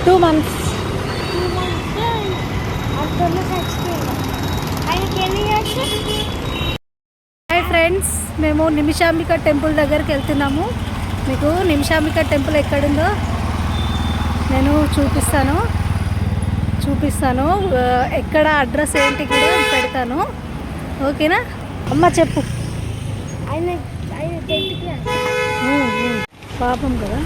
2 months. Hi friends, మేము Nimishambika temple దగ్గరికి వెళ్తున్నాము. మీకు నిమిషాంబిక టెంపుల్ ఎక్కడుందో నేను చూపిస్తాను. ఎక్కడ అడ్రస్ ఏంటి కూడా పెడతాను. ఓకేనా అమ్మ? చెప్పు. పాపం కదా,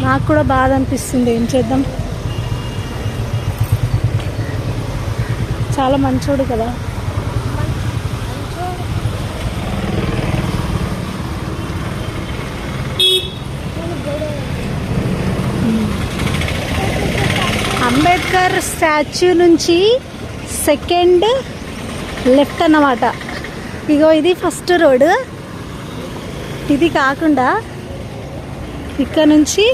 నాకు కూడా బాధ అనిపిస్తుంది. ఏం చేద్దాం, చాలా మంచోడు కదా. అంబేద్కర్ స్టాచ్యూ నుంచి సెకండ్ లెఫ్ట్ అన్నమాట. ఇగో ఇది ఫస్ట్ రోడ్. ఇది కాకుండా ఇక్కడ నుంచి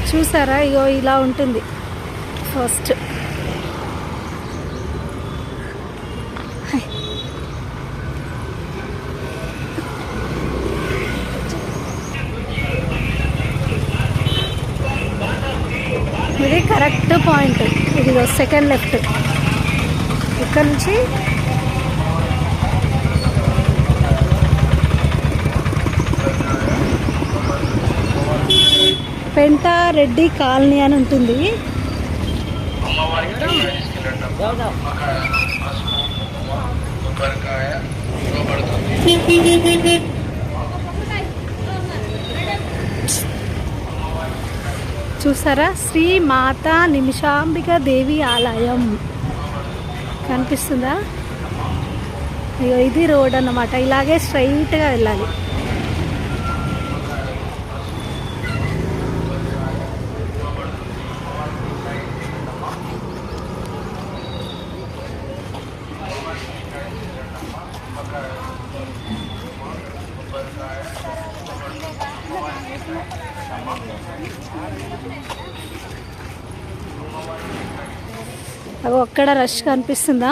చూసారా, ఇగో ఇలా ఉంటుంది ఫస్ట్. ఇది కరెక్ట్ పాయింట్. ఇదిగో సెకండ్ లెఫ్ట్. ఇక్కడ నుంచి పెంటారెడ్డి కాలనీ అని ఉంటుంది. చూసారా, శ్రీ మాతా నిమిషాంబిక దేవి ఆలయం కనిపిస్తుందా? ఇది రోడ్ అన్నమాట. ఇలాగే స్ట్రైట్గా వెళ్ళాలి. అవి అక్కడ రష్ కనిపిస్తుందా?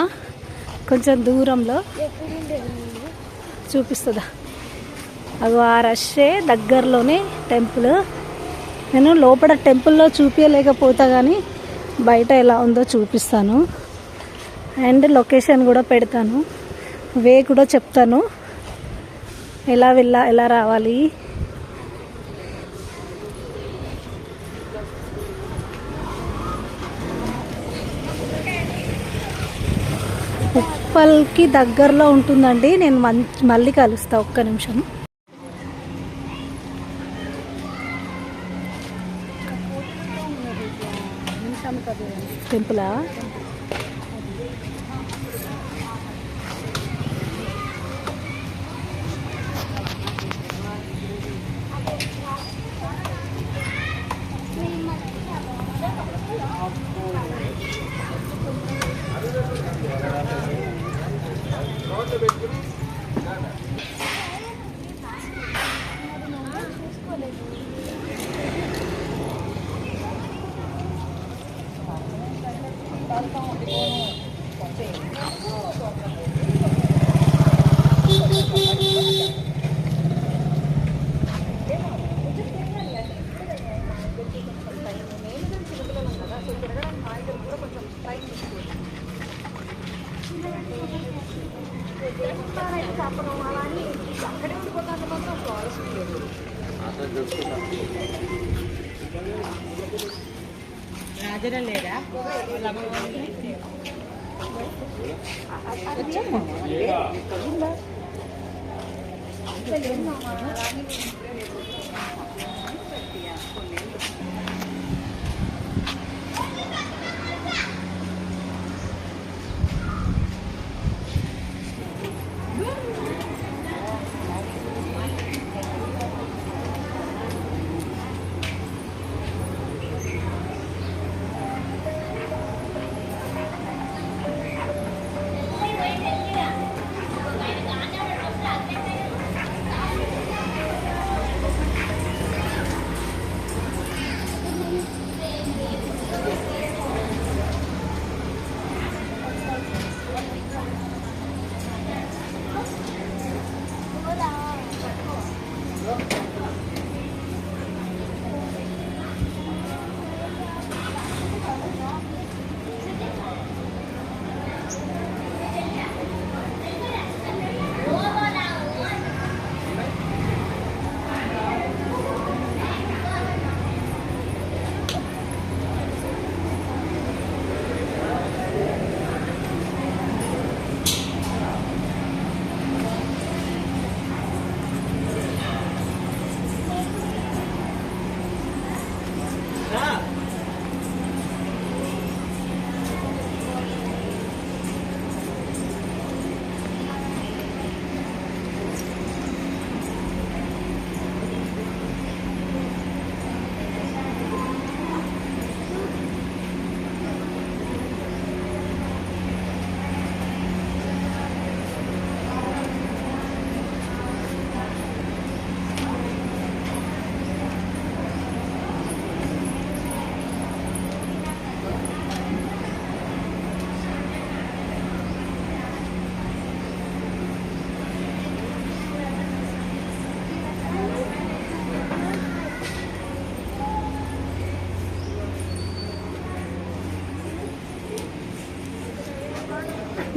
కొంచెం దూరంలో చూపిస్తుందా? అవి ఆ రష్ే దగ్గరలోనే టెంపుల్. నేను లోపల టెంపుల్లో చూపించలేకపోతా, కానీ బయట ఎలా ఉందో చూపిస్తాను. అండ్ లొకేషన్ కూడా పెడతాను, వే కూడా చెప్తాను, ఎలా రావాలి. ఉప్పల్కి దగ్గరలో ఉంటుందండి. నేను మళ్ళీ కలుస్తా, ఒక్క నిమిషం. టెంపులా? రాజరలేరా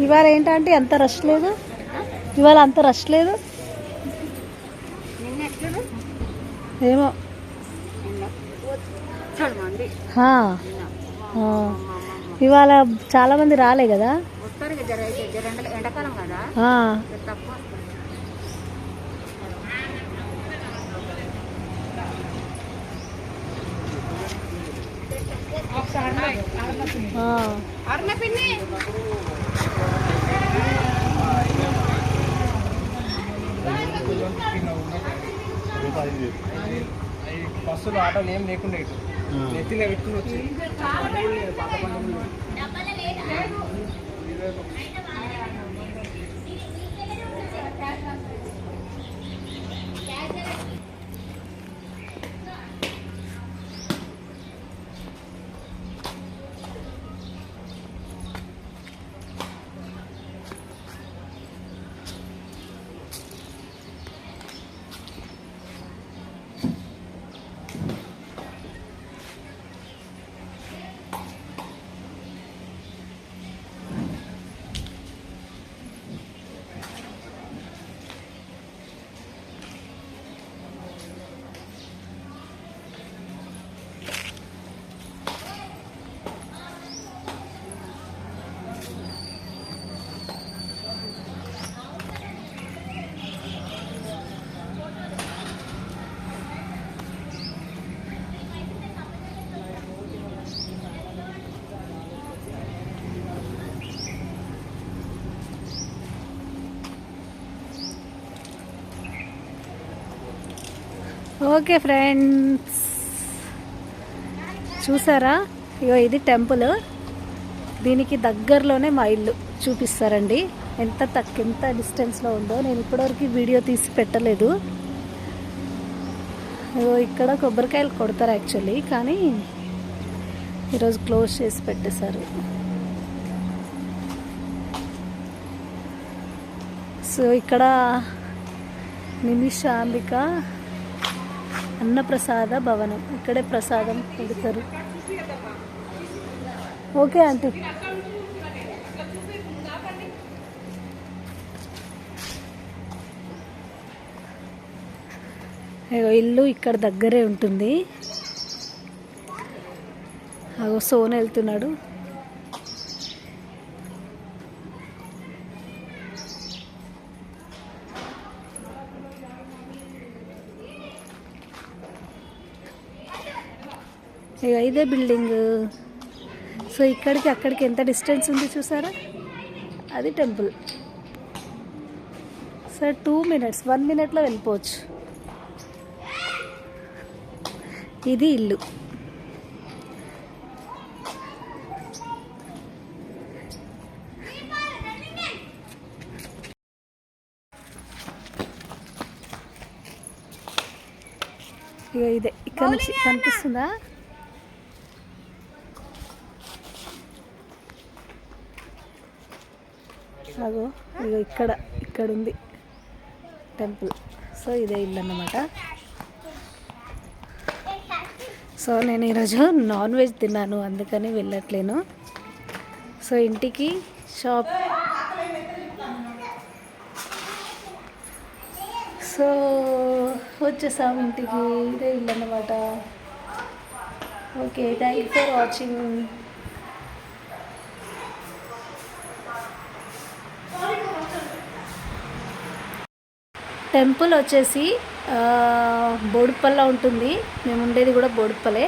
ఇవాళ ఏంటంటే అంత రష్ లేదు, ఇవాళ అంత రష్ లేదు ఏమో. ఇవాళ చాలా మంది రాలే కదా. బస్సులు ఆటోలు ఏం లేకుండా నెత్తిలో పెట్టుకుని వచ్చి ఓకే ఫ్రెండ్స్, చూసారా? ఇగో ఇది టెంపుల్, దీనికి దగ్గరలోనే మా ఇల్లు చూపిస్తారండి. ఎంత డిస్టెన్స్లో ఉందో. నేను ఇప్పటివరకు వీడియో తీసి పెట్టలేదు. ఇగో ఇక్కడ కొబ్బరికాయలు కొడతారు యాక్చువల్లీ, కానీ ఈరోజు క్లోజ్ చేసి పెట్టేశారు. సో ఇక్కడ నిమిషాంబిక అన్నప్రసాద భవనం, ఇక్కడే ప్రసాదం పెడతారు. Okay aunty. ఇల్లు ఇక్కడ దగ్గరే ఉంటుంది. అగో సోన వెళ్తున్నాడు. ఇక ఇదే బిల్డింగ్. సో ఇక్కడికి అక్కడికి ఎంత డిస్టెన్స్ ఉంది చూసారా? అది టెంపుల్. సో 2 minutes 1 minute వెళ్ళిపోవచ్చు. ఇది ఇల్లు. ఇక ఇదే ఇక్కడ నుంచి కనిపిస్తుందా? అగో ఇగో ఇక్కడ ఉంది టెంపుల్. సో ఇదే ఇల్లు అన్నమాట. సో నేను ఈరోజు నాన్ వెజ్ తిన్నాను, అందుకని వెళ్ళట్లేను. సో ఇంటికి షాప్. సో వచ్చేసాం ఇంటికి. ఇదే ఇల్లు అన్నమాట. Okay, thank you for watching. Temple వచ్చేసి బోడుప్పల్లో ఉంటుంది. మేము ఉండేది కూడా బోడుప్పలే.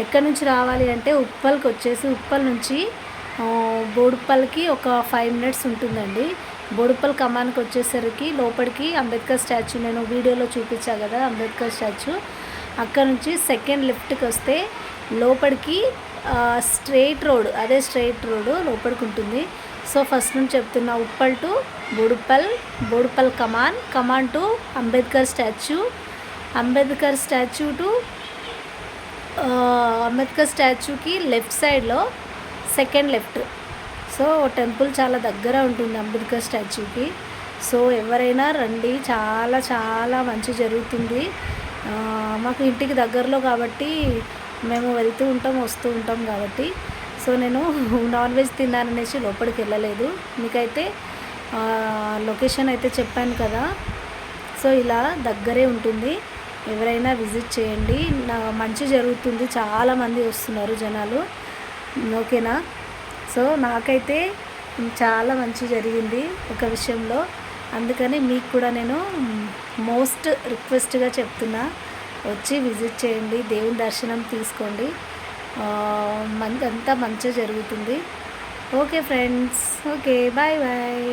ఎక్కడి నుంచి రావాలి అంటే ఉప్పల్కి వచ్చేసి, ఉప్పల్ నుంచి బోడుప్పల్కి ఒక 5 minutes ఉంటుందండి. బోడుప్పల్ కమాన్కి వచ్చేసరికి లోపలికి అంబేద్కర్ స్టాచ్యూ, నేను వీడియోలో చూపించా కదా అంబేద్కర్ స్టాచ్యూ, అక్కడ నుంచి సెకండ్ లెఫ్ట్కి వస్తే లోపలికి స్ట్రైట్ రోడ్, అదే స్ట్రైట్ రోడ్ లోపలికి ఉంటుంది. సో ఫస్ట్ నుంచి చెప్తున్నా, ఉప్పల్ టు బోడుప్పల్, బోడుప్పల్ కమాన్ టు అంబేద్కర్ స్టాచ్యూ, అంబేద్కర్ స్టాచ్యూకి లెఫ్ట్ సైడ్లో సెకండ్ లెఫ్ట్. సో టెంపుల్ చాలా దగ్గర ఉంటుంది అంబేద్కర్ స్టాచ్యూకి. సో ఎవరైనా రండి, చాలా చాలా మంచి జరుగుతుంది. మాకు ఇంటికి దగ్గరలో కాబట్టి మేము వెళ్తూ ఉంటాం వస్తూ ఉంటాం కాబట్టి. సో నేను నాన్ వెజ్ తిన్నాననేసి లోపలికి వెళ్ళలేదు. మీకైతే లొకేషన్ అయితే చెప్పాను కదా. సో ఇలా దగ్గరే ఉంటుంది, ఎవరైనా విజిట్ చేయండి. మంచి జరుగుతుంది, చాలామంది వస్తున్నారు జనాలు. ఓకేనా? సో నాకైతే చాలా మంచి జరిగింది ఒక విషయంలో. అందుకని మీకు కూడా నేను మోస్ట్ రిక్వెస్ట్గా చెప్తున్నా, వచ్చి విజిట్ చేయండి, దేవుని దర్శనం తీసుకోండి. అంతా మంచిగా జరుగుతుంది. Okay friends, okay, bye bye.